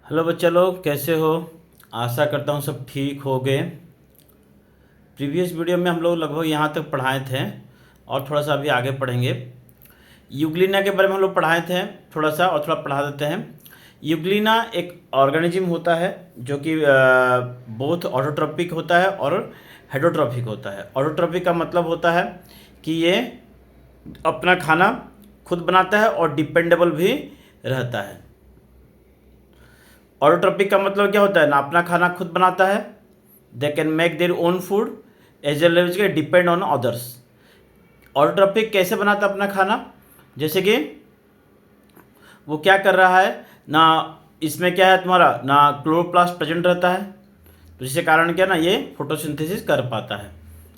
Hello बच्चा लोग, कैसे हो? आशा करता हूँ सब ठीक हो गए। प्रीवियस वीडियो में हम लोग लगभग यहाँ तक पढ़ाए थे और थोड़ा सा अभी आगे पढ़ेंगे। यूग्लिना के बारे में हम लोग पढ़ाए थे थोड़ा सा, और थोड़ा पढ़ा देते हैं। यूग्लिना एक ऑर्गेनिज्म होता है जो कि बोथ ऑटोट्रॉपिक होता है और हेटरोट्रॉपिक होता है। ऑटोट्रॉपिक का मतलब होता है कि ये अपना खाना खुद बनाता है और डिपेंडेबल भी रहता है। ऑटोट्रॉपिक का मतलब क्या होता है ना, अपना खाना खुद बनाता है। They can make their own food as well as के डिपेंड ऑन अदर्स। ऑटोट्रॉपिक कैसे बनाता है अपना खाना? जैसे कि वो क्या कर रहा है ना, इसमें क्या है तुम्हारा ना, क्लोरोप्लास्ट प्रेजेंट रहता है, तो जिसके कारण क्या ना ये फोटोसिंथेसिस कर पाता है।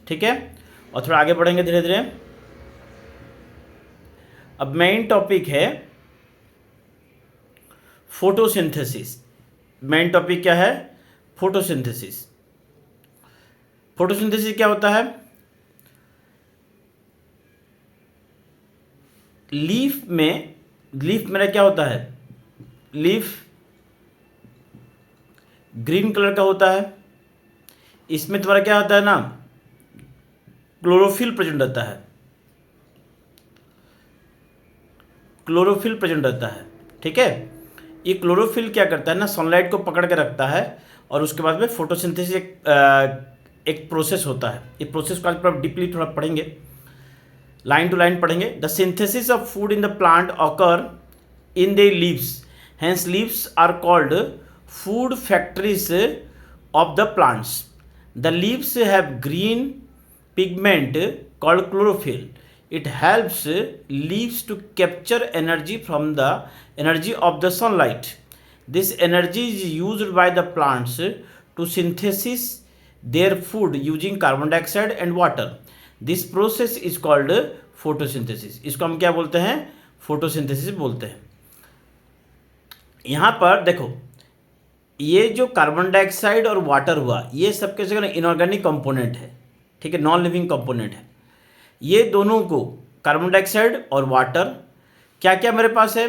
ठीक है, और थोड़ा आगे बढ़ेंगे धीरे धीरे। अब मेन टॉपिक है फोटोसिंथेसिस। मेन टॉपिक क्या है? फोटोसिंथेसिस। फोटोसिंथेसिस क्या होता है? लीफ में मेरा क्या होता है? लीफ ग्रीन कलर का होता है। इसमें तुम्हारा क्या होता है ना, क्लोरोफिल प्रेजेंट रहता है। क्लोरोफिल प्रेजेंट रहता है। ठीक है, ये क्लोरोफिल क्या करता है ना, सनलाइट को पकड़ के रखता है और उसके बाद में फोटोसिंथेसिस एक प्रोसेस होता है। ये प्रोसेस को आज डीपली थोड़ा पढ़ेंगे, लाइन टू लाइन पढ़ेंगे। The synthesis of food in the plant occur in the leaves, hence leaves are called food factories of the plants. The leaves have green pigment called chlorophyll. It helps leaves to capture energy from the energy of the sunlight. This energy is used by the plants to synthesize their food using carbon dioxide and water. This process is called photosynthesis. इसको हम क्या बोलते हैं? Photosynthesis बोलते हैं। यहाँ पर देखो, ये जो कार्बन डाइऑक्साइड और वाटर हुआ, ये सबके जगह इनऑर्गेनिक कंपोनेंट है। ठीक है, नॉन लिविंग कंपोनेंट है। ये दोनों को, कार्बन डाइऑक्साइड और वाटर, क्या क्या मेरे पास है?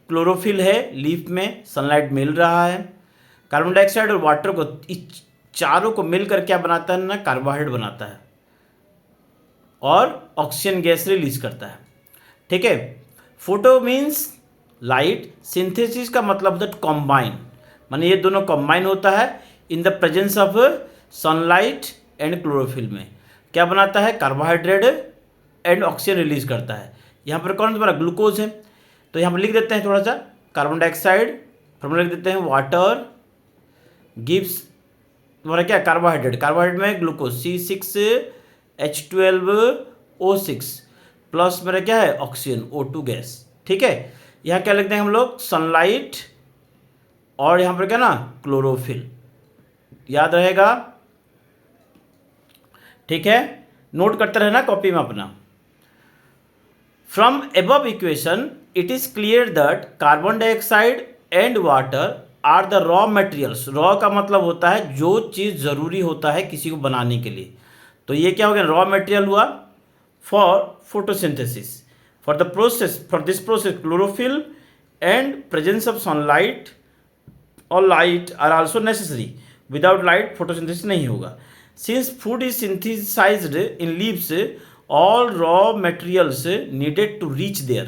क्लोरोफिल है, लीफ में सनलाइट मिल रहा है। कार्बन डाइऑक्साइड और वाटर को, इस चारों को मिलकर क्या बनाता है ना, कार्बोहाइड्रेट बनाता है और ऑक्सीजन गैस रिलीज करता है। ठीक है, फोटो मीन्स लाइट, सिंथेसिस का मतलब दैट कॉम्बाइन, माने ये दोनों कॉम्बाइन होता है in the presence of sunlight and chlorophyll में। क्या बनाता है? कार्बोहाइड्रेट एंड ऑक्सीजन रिलीज करता है। यहाँ पर कौन तुम्हारा ग्लूकोज है, तो यहाँ पर लिख देते हैं थोड़ा सा, कार्बन डाइऑक्साइड फॉर्मूला लिख देते हैं, वाटर गिव्स तुम्हारा क्या, कार्बोहाइड्रेट। कार्बोहाइड्रेट में ग्लूकोज C6H12O6 प्लस मेरा क्या है, ऑक्सीजन O2 गैस। ठीक है, यहाँ क्या लिखते हैं हम लोग, सनलाइट और यहाँ पर क्या ना, क्लोरोफिल। याद रहेगा? ठीक है, नोट करते रहना कॉपी में अपना। From above equation it is clear that carbon dioxide and water are the raw materials. Raw का मतलब होता है जो चीज़ ज़रूरी होता है किसी को बनाने के लिए। तो ये क्या हो गया, रॉ मटेरियल हुआ for photosynthesis. For the process, for this process chlorophyll and presence of sunlight और light are also necessary. Without light photosynthesis नहीं होगा। Since food is synthesized in leaves, all raw materials needed to reach there.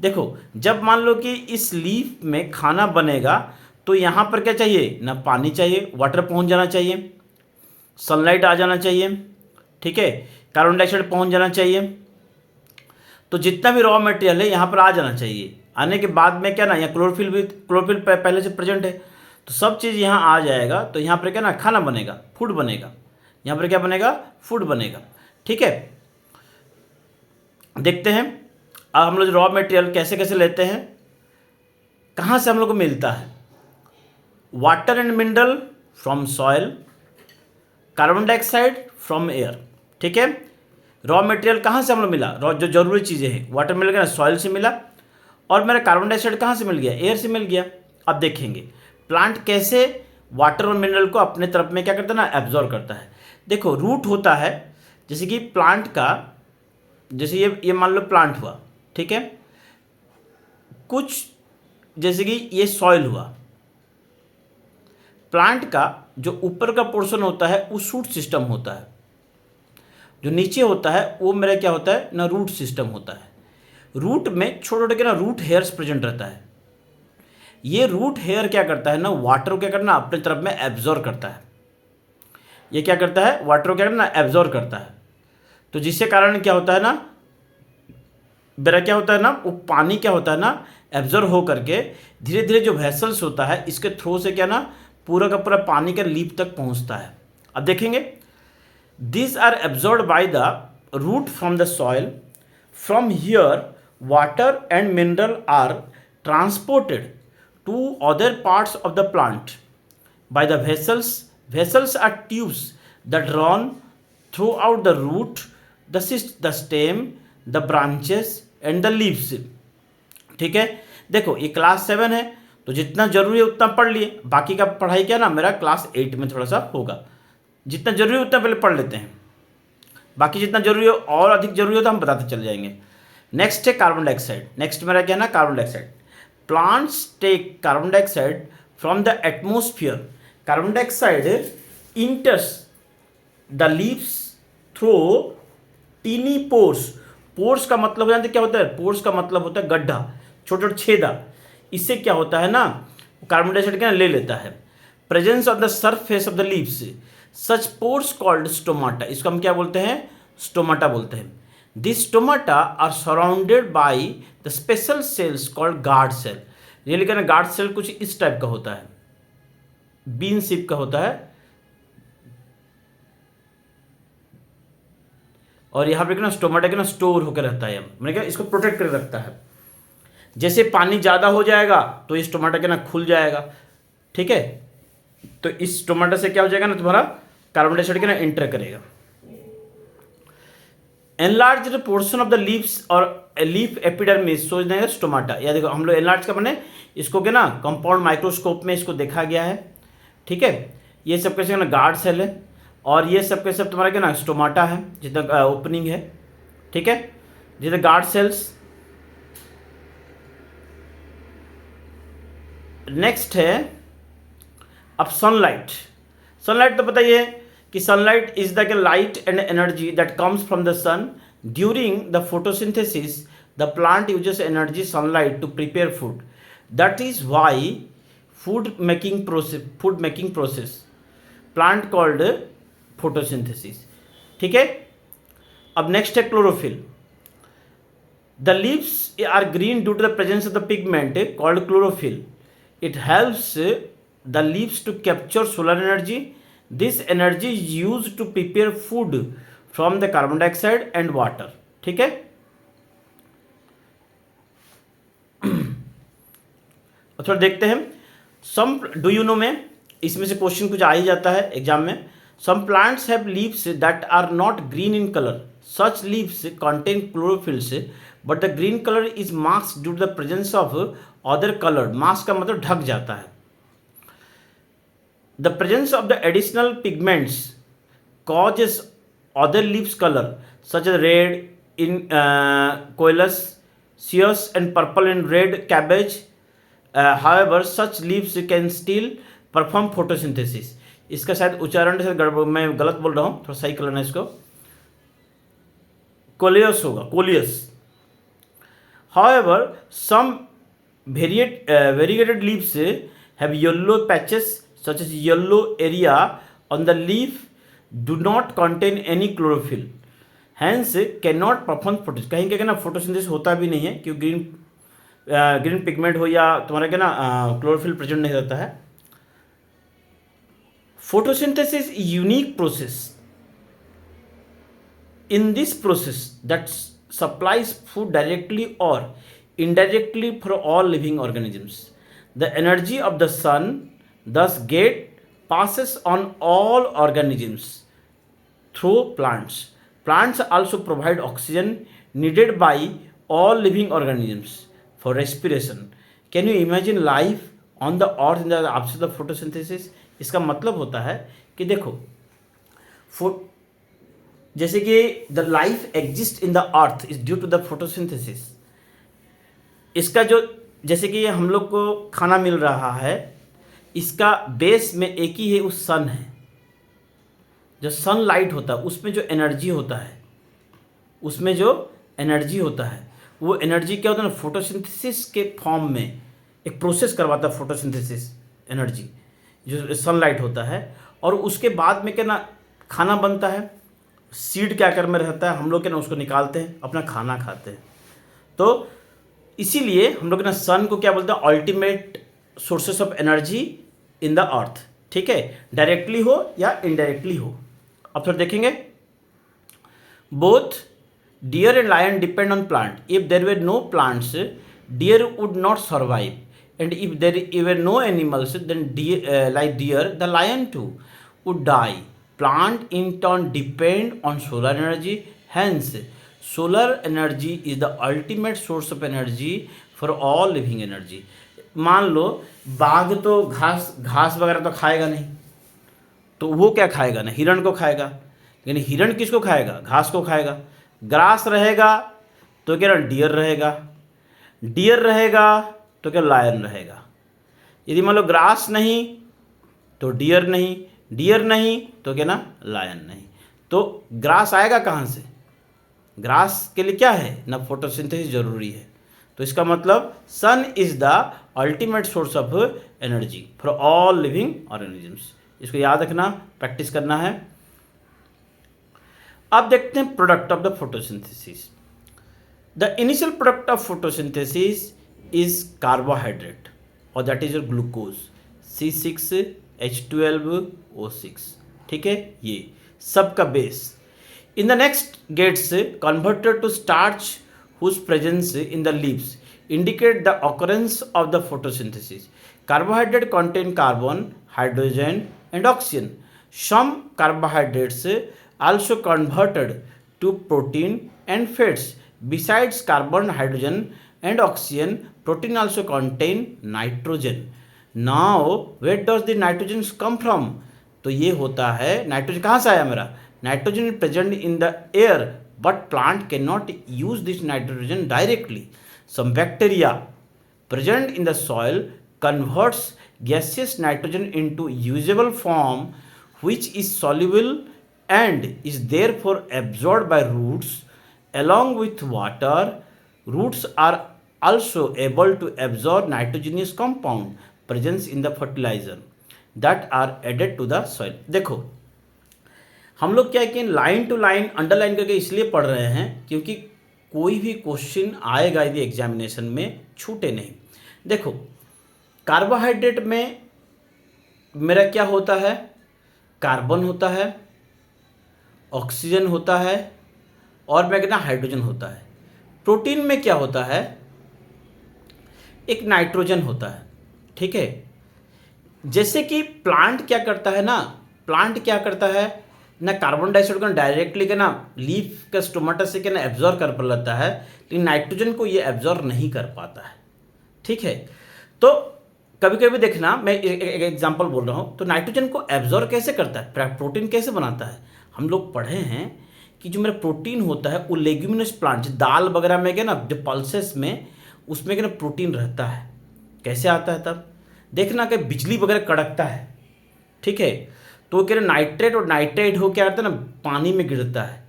देखो, जब मान लो कि इस leaf में खाना बनेगा तो यहाँ पर क्या चाहिए ना, पानी चाहिए, वाटर पहुँच जाना चाहिए, सनलाइट आ जाना चाहिए। ठीक है, कार्बन डाइऑक्साइड पहुँच जाना चाहिए। तो जितना भी रॉ मटेरियल है यहाँ पर आ जाना चाहिए। आने के बाद में क्या ना, यहाँ क्लोरोफिल भी, क्लोरोफिल पहले से प्रेजेंट है, तो सब चीज़ यहाँ आ जाएगा। तो यहाँ पर क्या ना, खाना बनेगा, फूड बनेगा। यहाँ पर क्या बनेगा, फूड बनेगा। ठीक है, देखते हैं अब हम लोग रॉ मटेरियल कैसे कैसे लेते हैं, कहाँ से हम लोग को मिलता है। Water and mineral from soil, carbon dioxide from air. ठीक है, रॉ मटेरियल कहाँ से हम लोग मिला, रॉ जो जरूरी चीज़ें हैं, वाटर मिल गया, सॉइल से मिला, और मेरा कार्बन डाइऑक्साइड कहाँ से मिल गया, एयर से मिल गया। अब देखेंगे प्लांट कैसे वाटर और मिनरल को अपने तरफ में क्या करता है ना, एब्जॉर्ब करता है। देखो, रूट होता है, जैसे कि प्लांट का, जैसे ये मान लो प्लांट हुआ। ठीक है, कुछ जैसे कि ये सॉइल हुआ, प्लांट का जो ऊपर का पोर्शन होता है वो शूट सिस्टम होता है, जो नीचे होता है वो मेरा क्या होता है ना, रूट सिस्टम होता है। रूट में छोटे छोटे क्या ना रूट हेयर्स प्रेजेंट रहता है। ये रूट हेयर क्या करता है ना, वाटर को क्या करना अपने तरफ में एब्जॉर्ब करता है। ये क्या करता है, वाटर को क्या करना एब्जॉर्ब करता है। तो जिसके कारण क्या होता है ना, मेरा क्या होता है ना, वो पानी क्या होता है ना एब्जॉर्ब हो करके धीरे धीरे जो वेसल्स होता है इसके थ्रू से क्या ना पूरा का पूरा पानी का लीफ तक पहुंचता है। अब देखेंगे, these are absorbed by the root from the soil. From here water and mineral are transported to other parts of the plant by the vessels. Vessels are tubes that run throughout the root, the stem, the branches and the leaves. ठीक है, देखो ये class 7 है तो जितना जरूरी है उतना पढ़ लिए, बाकी का पढ़ाई क्या ना मेरा क्लास 8 में थोड़ा सा होगा। जितना जरूरी है उतना पहले पढ़ लेते हैं, बाकी जितना जरूरी हो और अधिक जरूरी हो तो हम बताते चल जाएंगे। नेक्स्ट है कार्बन डाइऑक्साइड। नेक्स्ट मेरा क्या है ना carbon dioxide. Plants take carbon dioxide from the atmosphere. Carbon dioxide enters the leaves through tiny pores. Pores का मतलब जानते क्या होता है, पोर्स का मतलब होता है गड्ढा, छोटे छोटे छेदा। इससे क्या होता है ना कार्बन डाइऑक्साइड क्या ले लेता है। Presence of the surface of the leaves such pores called stomata. इसको हम क्या बोलते हैं, स्टोमाटा बोलते हैं। This stomata are surrounded by the special cells called guard cell. Really क्या ना गार्ड सेल कुछ इस टाइप का होता है, बीन शेप का होता है, और यहाँ पे ना स्टोमाटा के ना स्टोर होकर रहता है, मैंने क्या इसको प्रोटेक्ट कर रखता है। जैसे पानी ज़्यादा हो जाएगा तो इस टमाटर के ना खुल जाएगा, ठीक है। तो इस टमाटर से क्या हो जाएगा ना तुम्हारा कार्बन डाइऑक्साइड के ना एंटर करेगा। Enlarge portion of the leaves और लीफ एपिडर्मिस सो स्टोमाटा। या देखो हम लोग एनलार्ज का बने इसको क्या ना कंपाउंड माइक्रोस्कोप में इसको देखा गया है, ठीक है। ये सब कैसे ना गार्ड सेल है और ये सब के सब तुम्हारा क्या ना स्टोमाटा है, जितना ओपनिंग है, ठीक है, जितना गार्ड सेल्स। नेक्स्ट है अब सनलाइट। सनलाइट तो बताइए कि sunlight is the light and energy that comes from the sun during the photosynthesis. The plant uses energy sunlight to prepare food. That is why food making process plant called photosynthesis, ठीक है। अब next है chlorophyll. The leaves are green due to the presence of the pigment called chlorophyll. It helps the leaves to capture solar energy. This energy is used to prepare food from the carbon dioxide and water. ठीक है। और थोड़ा देखते हैं सम do you know में, इसमें से question कुछ आ ही जाता है एग्जाम में। Some plants have leaves that are not green in colour. Such leaves contain chlorophylls but the green colour is masked due to the presence of other colour. Mask का मतलब ढक जाता है. The presence of the additional pigments causes other leaves colour such as red in coleus, सियस and purple in red cabbage. However such leaves can still perform photosynthesis. इसका शायद उच्चारण से मैं गलत बोल रहा हूँ, थोड़ा सही कर लेना इसको. कोलियस होगा, coleus. However, some variegated leaves have yellow patches such as yellow area on the leaf do not contain any chlorophyll. Hence cannot perform photosynthesis. कहीं क्या ना फोटोसिंथेसिस होता भी नहीं है क्योंकि ग्रीन पिगमेंट हो या तुम्हारा क्या ना क्लोरोफिल प्रेजेंट नहीं रहता है. Photosynthesis is unique process. In this process that supplies food directly or indirectly for all living organisms. The energy of the sun thus passes on all organisms through plants. Plants also provide oxygen needed by all living organisms for respiration. Can you imagine life on the earth in the absence of photosynthesis? इसका मतलब होता है कि देखो जैसे कि the life exist in the earth is due to the photosynthesis. इसका जो जैसे कि हम लोग को खाना मिल रहा है इसका बेस में एक ही है, उस सन है। जो सनलाइट होता है उसमें जो एनर्जी होता है, उसमें जो एनर्जी होता है, वो एनर्जी क्या होता है ना, फोटोसिंथेसिस के फॉर्म में एक प्रोसेस करवाता है फोटोसिंथेसिस एनर्जी, जो सनलाइट होता है। और उसके बाद में क्या ना खाना बनता है, सीड क्या कर में रहता है, हम लोग क्या ना उसको निकालते हैं, अपना खाना खाते हैं। तो इसीलिए हम लोग ना सन को क्या बोलते हैं, ultimate sources of energy in the अर्थ। ठीक है, डायरेक्टली हो या इनडायरेक्टली हो। अब थोड़ा देखेंगे, both deer and lion depend on plant. If there were no plants, deer would not survive, and if there were no animals, then like deer, the lion too would die. Plant in turn depend on solar energy. Hence, solar energy is the ultimate source of energy for all living energy. मान लो बाघ तो घास घास वगैरह तो खाएगा नहीं, तो वो क्या खाएगा ना, हिरण को खाएगा। लेकिन हिरण किसको खाएगा, घास को खाएगा। ग्रास रहेगा तो क्या डियर रहेगा, डियर रहेगा तो क्या लायन रहेगा। यदि मान लो ग्रास नहीं तो डियर नहीं, डियर नहीं तो क्या ना लायन नहीं। तो ग्रास आएगा कहाँ से, ग्रास के लिए क्या है ना, फोटोसिंथेसिस जरूरी है। तो इसका मतलब sun is the ultimate source of energy for all living organisms. इसको याद रखना, प्रैक्टिस करना है। अब देखते हैं product of the photosynthesis. The initial product of photosynthesis is carbohydrate, और that is your glucose C6H12O6। ठीक है, ये सबका base. In the next gets converted to starch whose presence in the leaves indicate the occurrence of the photosynthesis. Carbohydrate contain carbon, hydrogen and oxygen. Some carbohydrates also converted to protein and fats. Besides carbon, hydrogen and oxygen, protein also contain nitrogen. Now where does the nitrogen come from? तो ये होता है, nitrogen कहाँ से आया मेरा, nitrogen is present in the air, but plant cannot use this nitrogen directly. Some bacteria present in the soil converts gaseous nitrogen into usable form, which is soluble and is therefore absorbed by roots along with water. Roots are also able to absorb nitrogenous compound present in the fertilizer that are added to the soil. देखो हम लोग क्या कि line to line underline करके इसलिए पढ़ रहे हैं क्योंकि कोई भी क्वेश्चन आएगा यदि एग्जामिनेशन में छूटे नहीं। देखो कार्बोहाइड्रेट में मेरा क्या होता है, कार्बन होता है, ऑक्सीजन होता है और मैं कहना हाइड्रोजन होता है। प्रोटीन में क्या होता है, एक नाइट्रोजन होता है। ठीक है, जैसे कि प्लांट क्या करता है ना, प्लांट क्या करता है ना, कार्बन डाइऑक्साइड को डायरेक्टली के ना लीफ के स्टोमेटा से के ना एब्जॉर्ब कर पा लेता है, लेकिन नाइट्रोजन को ये एब्जॉर्ब नहीं कर पाता है। ठीक है, तो कभी कभी देखना, मैं एक एग्जांपल बोल रहा हूँ, तो नाइट्रोजन को एब्जॉर्ब कैसे करता है, प्रोटीन कैसे बनाता है। हम लोग पढ़े हैं कि जो मेरा प्रोटीन होता है वो लेग्यूमिनस प्लांट, दाल वगैरह में क्या ना, जो पल्सेस में उसमें क्या ना प्रोटीन रहता है। कैसे आता है, तब देखना कि बिजली वगैरह कड़कता है। ठीक है, तो क्या नाइट्रेट और नाइट्रेट हो क्या करता है ना, पानी में गिरता है,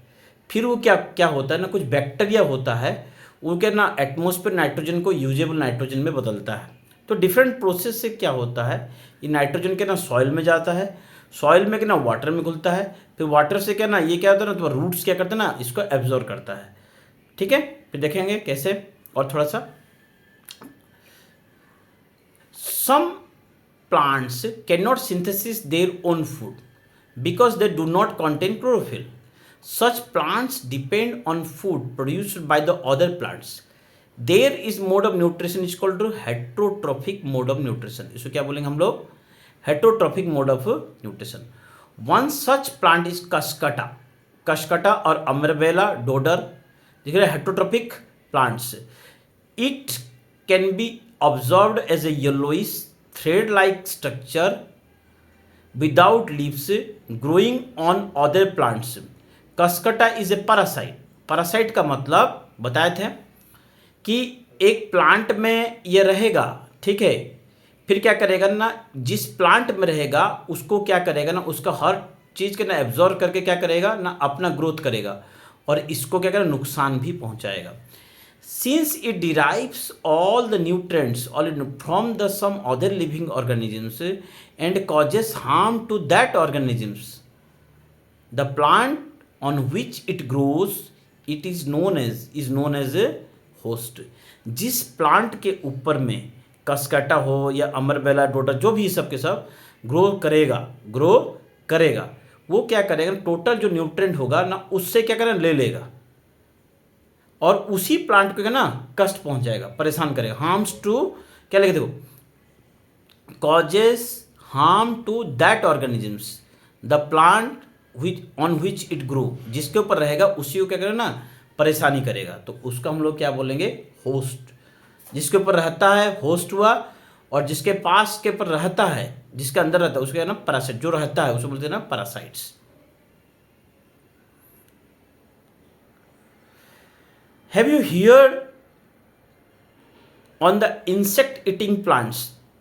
फिर वो क्या क्या होता है ना, कुछ बैक्टीरिया होता है वो क्या ना एटमॉस्फेयर नाइट्रोजन को यूजेबल नाइट्रोजन में बदलता है। तो डिफरेंट प्रोसेस से क्या होता है, ये नाइट्रोजन के ना सॉइल में जाता है, सॉइल में क्या ना वाटर में घुलता है, फिर वाटर से क्या ना ये क्या होता है ना, तो रूट्स क्या करते हैं ना, इसको एब्जॉर्ब करता है। ठीक है, फिर देखेंगे कैसे। और थोड़ा सा, सम plants cannot synthesize their own food because they do not contain chlorophyll. Such plants depend on food produced by the other plants. There is mode of nutrition is called heterotrophic mode of nutrition. इसको क्या बोलेंगे हम लोग, heterotrophic mode of nutrition. One such plant is Cuscuta. Cuscuta और Amarvella dodder, दिख रहे heterotrophic plants. It can be observed as a yellowish thread-like structure without leaves growing on other plants. Cuscuta is a parasite. Parasite का मतलब बताए थे कि एक plant में ये रहेगा, ठीक है, फिर क्या करेगा ना, जिस प्लांट में रहेगा उसको क्या करेगा ना, उसका हर चीज़ के ना एब्जॉर्व करके क्या करेगा ना, अपना ग्रोथ करेगा और इसको क्या करेगा, नुकसान भी पहुंचाएगा। Since it derives all the nutrients from the some other living organisms and causes harm to that organisms, the plant on which it grows, it is known as a host. जिस plant के ऊपर में Cuscuta हो या अमरबेला डोडा जो भी सब के सब ग्रो करेगा वो क्या करेगा, टोटल जो न्यूट्रिएंट होगा ना उससे क्या करेगा, ले लेगा और उसी प्लांट को ना कष्ट पहुंच जाएगा, परेशान करेगा। हार्म्स टू क्या लिखे, देखो, causes harm to that organisms the plant on which it grow, जिसके ऊपर रहेगा उसी को क्या करेगा ना, परेशानी करेगा। तो उसका हम लोग क्या बोलेंगे, होस्ट। जिसके ऊपर रहता है होस्ट हुआ, और जिसके पास के ऊपर रहता है, जिसके अंदर रहता है उसके ना पैरासाइट, जो रहता है उसको बोलते हैं ना parasites. Have you heard on the insect eating plants?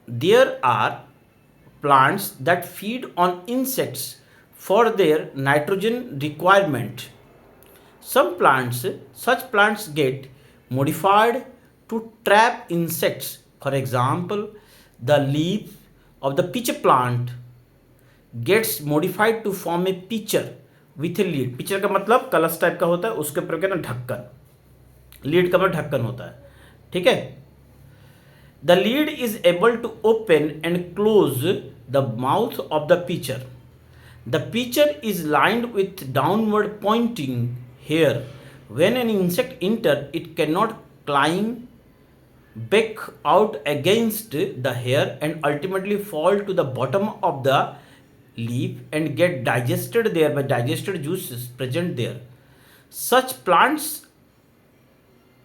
There are plants that feed on insects for their nitrogen requirement. Such plants get modified to trap insects. For example, the leaf of the peach plant gets modified to form a pitcher with a lid. Pitcher का मतलब कलश type का होता है, उसके ऊपर क्या ना ढक्कन, लीड का मतलब ढक्कन होता है, ठीक है। The lid is able to open and close the mouth of the pitcher. The pitcher is lined with downward pointing hair. When an insect enter it can not climb back out against the hair and ultimately fall to the bottom of the leaf and get digested there by digested juices present there. Such plants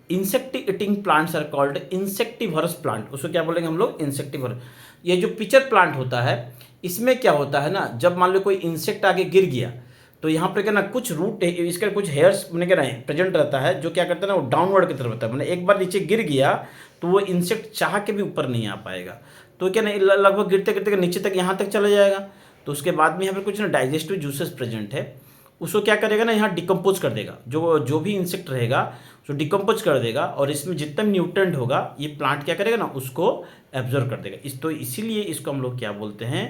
insect eating plants are called insectivorous plant. उसको क्या बोलेंगे हम लोग, इंसेक्टिवर। ये जो pitcher plant होता है, इसमें क्या होता है ना, जब मान लो कोई इंसेक्ट आगे गिर गया तो यहाँ पर क्या ना कुछ रूट, इसका कुछ हेयर्स मैंने क्या ना प्रेजेंट रहता है, जो क्या करता है ना वो डाउनवर्ड की तरफ रहता है। मैंने एक बार नीचे गिर गया तो वो इंसेक्ट चाह के भी ऊपर नहीं आ पाएगा, तो क्या ना लगभग गिरते गिरते नीचे तक यहाँ तक चला जाएगा। तो उसके बाद में यहाँ पर कुछ ना डाइजेस्टिव जूसेस प्रेजेंट है, उसको क्या करेगा ना यहाँ डिकम्पोज कर देगा। जो भी इंसेक्ट रहेगा उसको डिकम्पोज कर देगा और इसमें जितना न्यूट्रेंट होगा ये प्लांट क्या करेगा ना उसको एब्जॉर्व कर देगा। तो इसीलिए इसको हम लोग क्या बोलते हैं,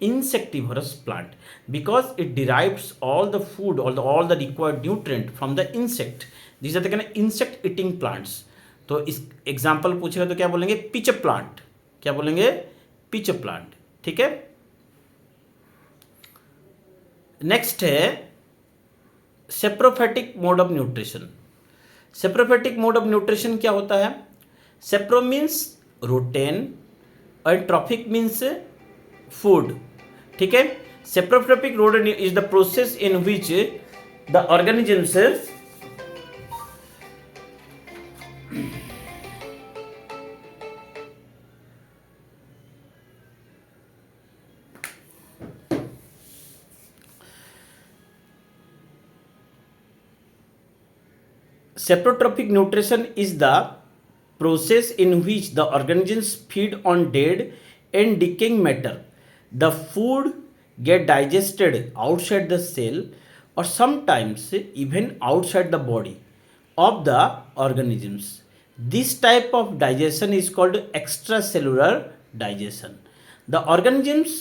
insectivorous plant, because it derives all the food all the required nutrient from the insect. This are the insect eating plants. तो इस एग्जाम्पल पूछेगा तो क्या बोलेंगे, पिच प्लांट। क्या बोलेंगे, पिच प्लांट, ठीक है। नेक्स्ट है saprophytic mode of nutrition. Saprophytic mode of nutrition क्या होता है, सेप्रो मीन्स रोटेन और ट्रॉफिक मीन्स फूड, ठीक है। Saprophytic road is the process in which the organisms Saprotrophic nutrition is the process in which the organisms feed on dead and decaying matter. The food get digested outside the cell or sometimes even outside the body of the organisms. This type of digestion is called extracellular digestion. The organisms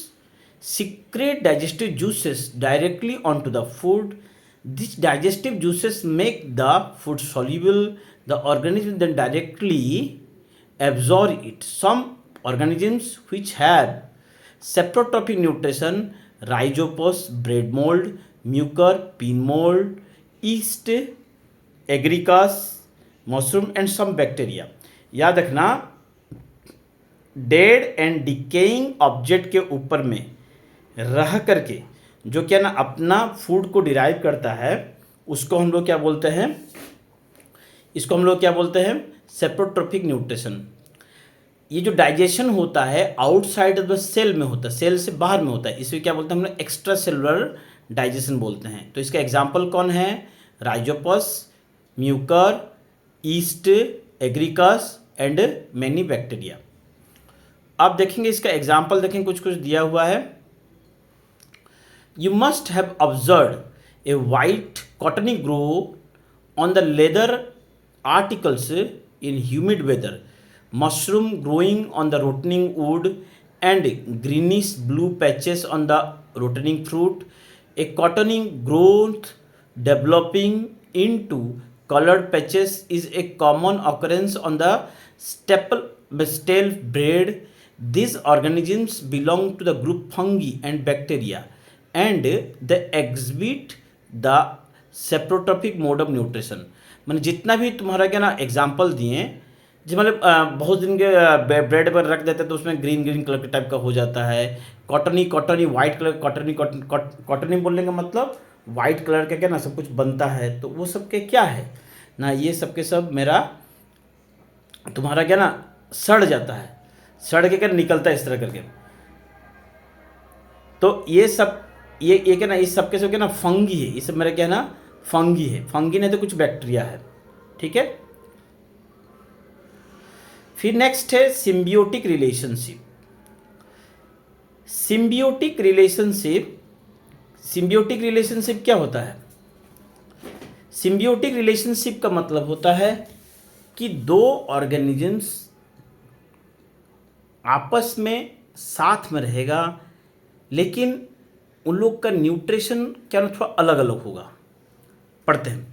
secrete digestive juices directly onto the food. These digestive juices make the food soluble. The organism then directly absorb it. Some organisms which have saprotrophic nutrition, rhizopus, bread mold, mucor, pin mold, yeast, agaricus, mushroom and some bacteria. याद रखना, dead and decaying object के ऊपर में रह करके जो क्या ना अपना फूड को डिराइव करता है, उसको हम लोग क्या बोलते हैं, इसको हम लोग क्या बोलते हैं, सेप्रोट्रोफिक न्यूट्रिशन। ये जो डाइजेशन होता है आउटसाइड ऑफ द सेल में होता है, सेल से बाहर में होता है, इसे क्या बोलते हैं हम लोग, एक्स्ट्रा सेलुलर डाइजेशन बोलते हैं। तो इसका एग्जाम्पल कौन है, rhizopus, mucor, yeast, agaricus and many bacteria. आप देखेंगे इसका एग्जाम्पल देखेंगे, कुछ कुछ दिया हुआ है। You must have observed a white cottony grow on the leather articles in humid weather, mushroom growing on the rotting wood, and greenish blue patches on the rotting fruit. A cottony growth developing into colored patches is a common occurrence on the stale bread. These organisms belong to the group fungi and bacteria, and they exhibit the saprotrophic mode of nutrition. मैंने जितना भी तुम्हारा क्या ना example दिए, जो मतलब बहुत दिन के ब्रेड पर रख देते हैं तो उसमें ग्रीन ग्रीन कलर के टाइप का हो जाता है। Cottony cottony white colour cottony बोलने का मतलब वाइट कलर का क्या ना सब कुछ बनता है, तो वो सब के क्या है ना, ये सब के सब मेरा तुम्हारा क्या ना सड़ जाता है, सड़ के क्या निकलता है इस तरह करके। तो ये सब ये क्या ना इस सब के सब क्या ना फंगी है, ये सब मेरा क्या ना फंगी है, फंगी नहीं तो कुछ बैक्टीरिया है, ठीक है। फिर नेक्स्ट है symbiotic relationship. Symbiotic relationship, symbiotic relationship क्या होता है? सिम्बियोटिक रिलेशनशिप का मतलब होता है कि दो ऑर्गेनिजम्स आपस में साथ में रहेगा, लेकिन उन लोग का न्यूट्रिशन क्या ना थोड़ा अलग अलग होगा। पढ़ते हैं।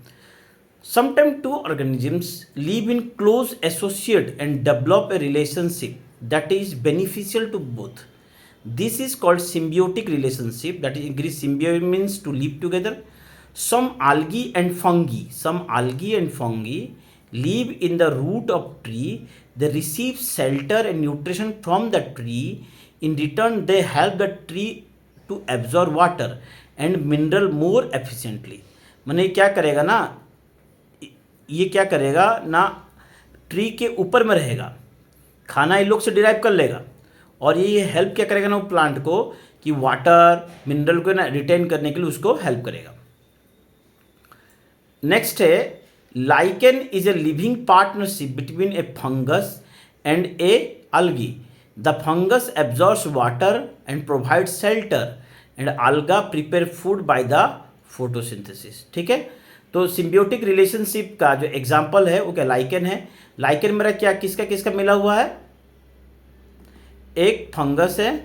Sometimes two organisms live in close associate and develop a relationship that is beneficial to both. This is called symbiotic relationship. That is English symbiote means to live together. Some algae and fungi live in the root of tree. They receive shelter and nutrition from the tree. In return, they help the tree to absorb water and mineral more efficiently. माने क्या करेगा ना, ये क्या करेगा ना, tree के ऊपर में रहेगा, खाना इन लोग से डिराइव कर लेगा, और ये हेल्प क्या करेगा ना वो प्लांट को कि वाटर मिनरल को ना रिटेन करने के लिए उसको हेल्प करेगा। नेक्स्ट है lichen is a living partnership between A fungus and A algae. The fungus absorbs water and provides shelter, and alga prepare food by the photosynthesis. ठीक है, तो सिम्बियोटिक रिलेशनशिप का जो एग्जाम्पल है वो क्या लाइकेन है। लाइकेन मेरा क्या किसका किसका मिला हुआ है, एक फंगस है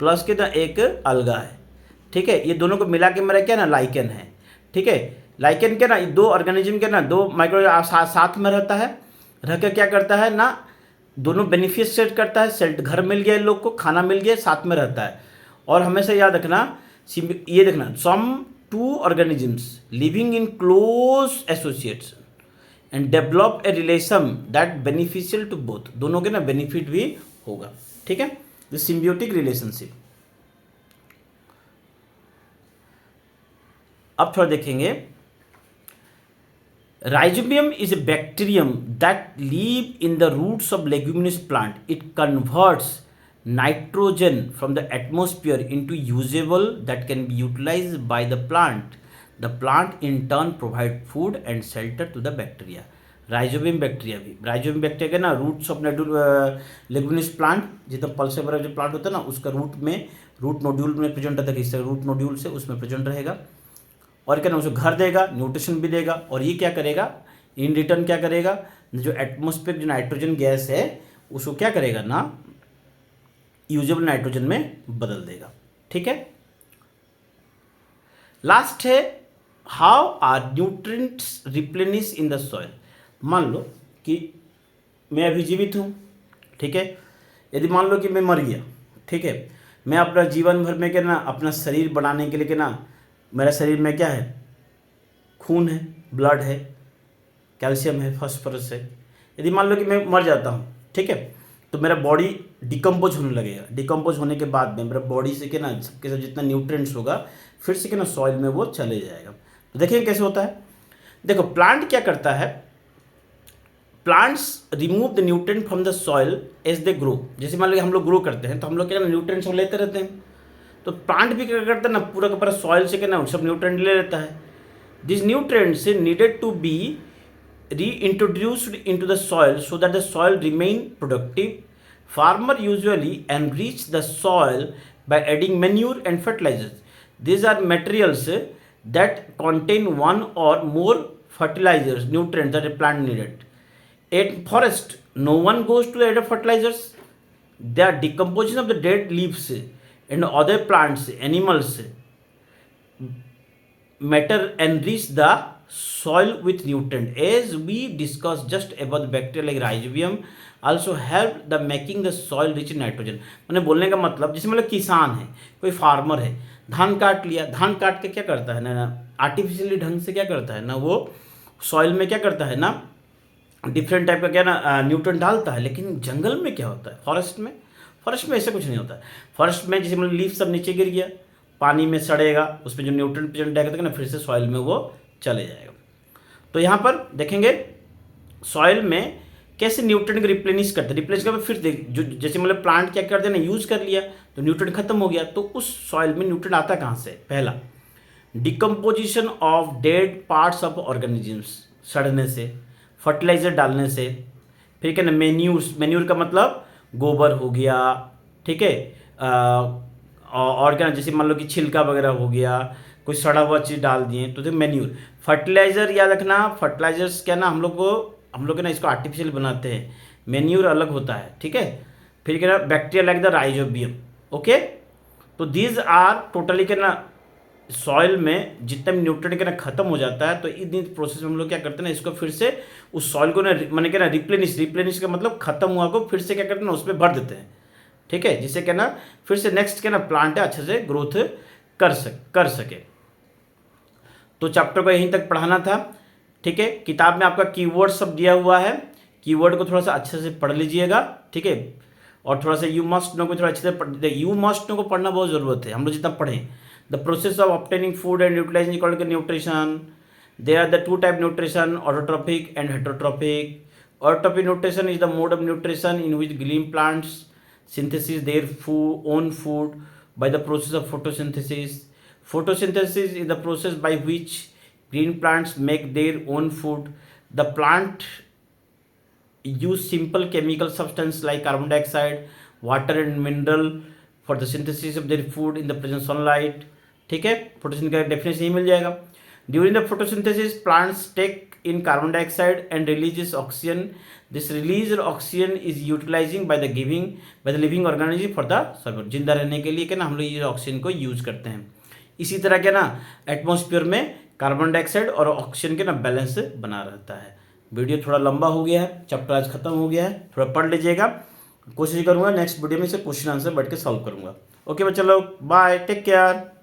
प्लस के ना एक अलगा है, ठीक है, ये दोनों को मिला के मेरा क्या ना लाइकेन है, ठीक है। लाइकेन क्या ना दो ऑर्गेनिज्म के ना दो माइक्रो साथ में रहता है, रह के क्या करता है ना दोनों बेनिफिशिएट करता है, सेल्ट घर मिल गया इन लोग को, खाना मिल गया, साथ में रहता है। और हमेशा याद रखना ये देखना some two organisms living in close associates and develop a relation that beneficial to both, दोनों के ना बेनिफिट भी होगा, ठीक है, द सिम्बियोटिक रिलेशनशिप। अब थोड़ा देखेंगे, Rhizobium is a bacterium that live in the roots of leguminous plant. It converts nitrogen from the atmosphere into usable that can be utilized by the plant. The plant in turn provide food and shelter to the bacteria. Rhizobium bacteria भी, rhizobium bacteria के ना roots of leguminous plant, जितना pulses वगैरह जो plant होता है ना उसका रूट नोड्यूल में प्रेजेंट रहता है, किस रूट नोड्यूल से उसमें प्रेजेंट रहेगा, और क्या ना उसको घर देगा, न्यूट्रिशन भी देगा, और ये क्या करेगा इन रिटर्न क्या करेगा, जो एटमॉस्फेयर जो नाइट्रोजन गैस है उसको क्या करेगा ना यूजेबल नाइट्रोजन में बदल देगा, ठीक है। लास्ट है how are nutrients replenish in the soil. मान लो कि मैं अभी जीवित हूँ, ठीक है, यदि मान लो कि मैं मर गया, ठीक है, मैं अपना जीवन भर में क्या ना अपना शरीर बनाने के लिए क्या ना मेरा शरीर में क्या है, खून है, ब्लड है, कैल्शियम है, फास्फोरस है। यदि मान लो कि मैं मर जाता हूँ, ठीक है, तो मेरा बॉडी डिकम्पोज होने लगेगा, डिकम्पोज होने के बाद में मेरा बॉडी से क्या ना सबके साथ जितना न्यूट्रिएंट्स होगा फिर से क्या ना सॉइल में वो चले जाएगा। तो देखिए कैसे होता है, देखो प्लांट क्या करता है, plants remove the nutrient from the soil as they grow. जैसे मान लो हम लोग ग्रो करते हैं तो हम लोग क्या ना न्यूट्रिएंट्स लेते रहते हैं, तो प्लांट भी क्या करता है ना पूरा का पूरा सॉइल से क्या ना सब न्यूट्रिएंट ले लेता है। This nutrients needed to be reintroduced into the soil so that the soil remain productive. Farmer usually enrich the soil by adding manure and fertilizers. These are materials that contain one or more fertilizers, nutrients that a plant needed. In forest, no one goes to add fertilizers. They are decomposition of the dead leaves and other plants, animals, matter enrich the soil with nutrient. As we discussed just about the bacteria like rhizobium also help the making the soil rich in nitrogen. मैंने बोलने का मतलब जैसे मतलब किसान है, कोई farmer है, धान काट लिया, धान काट के क्या करता है ना आर्टिफिशियली ढंग से क्या करता है ना वो सॉइल में क्या करता है ना डिफरेंट टाइप का क्या ना न्यूट्रन डालता है। लेकिन जंगल में क्या होता है, फॉरेस्ट में ऐसा कुछ नहीं होता है। फॉरेस्ट में जैसे मतलब लीफ सब नीचे गिर गया, पानी में सड़ेगा, उसमें जो न्यूट्रन प्रेजेंट रहेगा ना फिर से सॉइल में वो चले जाएगा। तो यहाँ पर देखेंगे सॉइल में कैसे न्यूट्रन को रिप्लेनिश करते हैं। रिप्लेनिश करके फिर जो जैसे मतलब प्लांट क्या करते हैं ना यूज कर लिया तो न्यूट्रन खत्म हो गया, तो उस सॉइल में न्यूट्रन आता कहाँ से। पहला decomposition of dead parts of organisms, सड़ने से, फर्टिलाइजर डालने से, फिर क्या ना मैन्यूर का मतलब गोबर हो गया, ठीक है, और क्या जैसे मान लो कि छिलका वगैरह हो गया, कोई सड़ा हुआ चीज़ डाल दिए तो मैन्यूर। फर्टिलाइज़र याद रखना, फर्टिलाइजर्स क्या ना हम लोग ना इसको आर्टिफिशियल बनाते हैं, मैन्यूर अलग होता है, ठीक है। फिर क्या ना bacteria like the rhizobium, okay. तो दीज आर टोटली क्या ना सॉइल में जितना भी न्यूट्रिएंट क्या ना खत्म हो जाता है, तो इन प्रोसेस में हम लोग क्या करते हैं ना इसको फिर से उस सॉइल को ना मैंने क्या ना रिप्लेनिश का मतलब खत्म हुआ को फिर से क्या करते हैं ना उसमें भर देते हैं, ठीक है, जिससे क्या ना फिर से नेक्स्ट क्या ना प्लांट है अच्छे से ग्रोथ कर सके। तो चैप्टर को यहीं तक पढ़ाना था, ठीक है। किताब में आपका कीवर्ड सब दिया हुआ है, कीवर्ड को थोड़ा सा अच्छे से पढ़ लीजिएगा, ठीक है। और थोड़ा सा यू मस्ट नो को थोड़ा अच्छे से यू मस्ट नो को पढ़ना बहुत ज़रूरत है, हम लोग जितना पढ़ें। The process of obtaining food and utilising called nutrition. There are the two type nutrition, autotrophic and heterotrophic. Autotrophic nutrition is the mode of nutrition in which green plants synthesis their own food by the process of photosynthesis. Photosynthesis is the process by which green plants make their own food. The plant use simple chemical substance like carbon dioxide, water and mineral for the synthesis of their food in the present sunlight. ठीक है, photosynthesis का definition ही मिल जाएगा। During the photosynthesis, plants take in carbon dioxide and releases oxygen. This released oxygen is utilizing by the living organism for the survival. जिंदा रहने के लिए क्या ना हम लोग ये ऑक्सीजन को यूज करते हैं। इसी तरह क्या ना एटमॉस्फेयर में कार्बन डाइऑक्साइड और ऑक्सीजन के ना बैलेंस बना रहता है। वीडियो थोड़ा लंबा हो गया है, चैप्टर आज खत्म हो गया है, थोड़ा पढ़ लीजिएगा। कोशिश करूँगा नेक्स्ट वीडियो में से क्वेश्चन आंसर बैठ के सॉल्व करूँगा। ओके बच्चा लोग, बाय, टेक केयर।